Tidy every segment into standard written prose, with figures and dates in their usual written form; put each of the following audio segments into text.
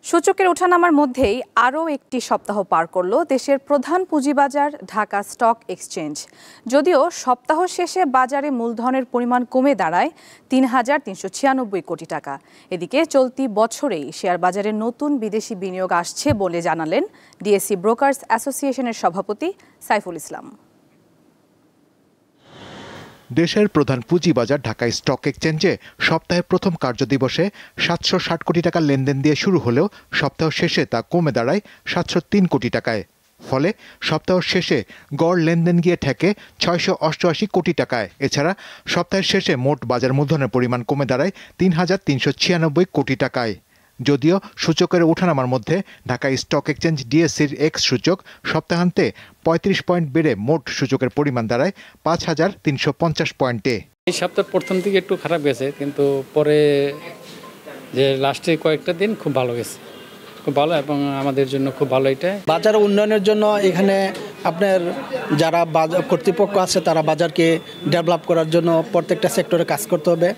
সূচকের ওঠানামার মধ্যেই আরও একটি সপ্তাহ পার করল দেশের প্রধান পুঁজিবাজার ঢাকা স্টক এক্সচেঞ্জ। যদিও সপ্তাহ শেষে বাজারে মূলধনের পরিমাণ কমে দাঁড়ায় ৩,৩৯৬ কোটি টাকা। এদিকে চলতি বছরেই শেয়ার বাজারে নতুন বিদেশি বিনিয়োগ আসছে বলে জানালেন ডিএসসি ব্রোকার্স অ্যাসোসিয়েশনের সভাপতি সাইফুল ইসলাম। দেশের প্রধান পুঁজিবাজার ঢাকা স্টক এক্সচেঞ্জে সপ্তাহের প্রথম কার্যদিবসে ৭৬০ কোটি টাকা লেনদেন দিয়ে শুরু হলেও সপ্তাহ শেষে তা কমে দাঁড়ায় ৭০৩ কোটি টাকায়। ফলে সপ্তাহ শেষে গড় লেনদেন গিয়ে ঠেকে ৬৮৮ কোটি টাকায়। এছাড়া সপ্তাহের শেষে মোট বাজার মূলধনের পরিমাণ কমে দাঁড়ায় ৩,৩৯৬ কোটি টাকায়। যদিও সূচকের ওঠানামার মধ্যে ঢাকা স্টক এক্সচেঞ্জ ডিএসসির এক্স সূচক সপ্তাহান্তে ৩৫ পয়েন্ট বেড়ে মোট সূচকের পরিমাণ দাঁড়ায় ৫,৩৫০ পয়েন্টে। এই সপ্তাহ প্রথম দিকে একটু খারাপ গেছে, কিন্তু পরে যে লাস্টে কয়েকটা দিন খুব ভালো গেছে, খুব ভালো এবং আমাদের জন্য খুব ভালো। এটা বাজার উন্নয়নের জন্য এখানে আপনার যারা বাজার কর্তৃপক্ষ আছে তারা বাজারকে ডেভেলপ করার জন্য প্রত্যেকটা সেক্টরে কাজ করতে হবে।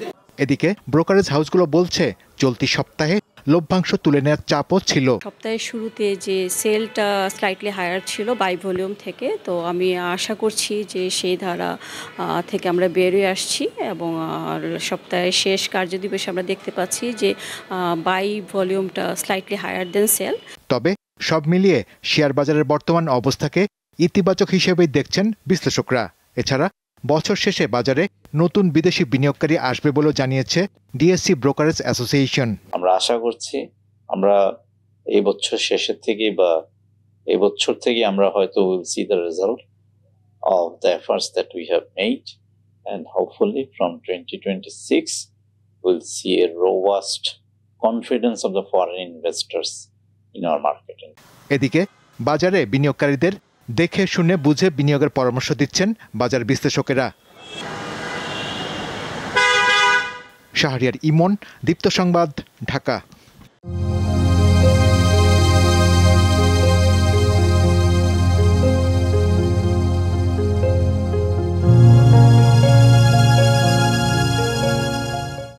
এদিকে ব্রোকারেজ হাউসগুলো বলছে চলতি সপ্তাহে লভ্যাংশ তুলে নেওয়ার চাপও ছিল। সপ্তাহের শুরুতে যে সেলটা স্লাইটলি হায়ার ছিল বাই ভলিউম থেকে, তো আমি আশা করছি যে সেই ধারা থেকে আমরা বেরিয়ে আসছি এবং সপ্তাহের শেষ কার্যদিবসে আমরা দেখতে পাচ্ছি যে বাই ভলিউমটা স্লাইটলি হায়ার দেন সেল। তবে সব মিলিয়ে শেয়ার বাজারের বর্তমান অবস্থাকে ইতিবাচক হিসেবেই দেখছেন বিশ্লেষকরা। এছাড়া বছর শেষে বাজারে নতুন বিদেশি বিনিয়োগকারী আসবে বলেও জানিয়েছে ডিএসসি ব্রোকারেজ অ্যাসোসিয়েশন। আমরা আশা করছি আমরা এই বছর শেষের থেকে বা এই বছর থেকে আমরা হয়তো will see the result of the efforts that we have made and hopefully from 2026 will see a robust confidence of the foreign investors in our market. এদিকে বাজারে বিনিয়োগকারীদের দেখে শুনে বুঝে বিনিয়োগের পরামর্শ দিচ্ছেন বাজার বিশ্লেষকেরা। শাহরিয়ার ইমন, দীপ্ত সংবাদ, ঢাকা।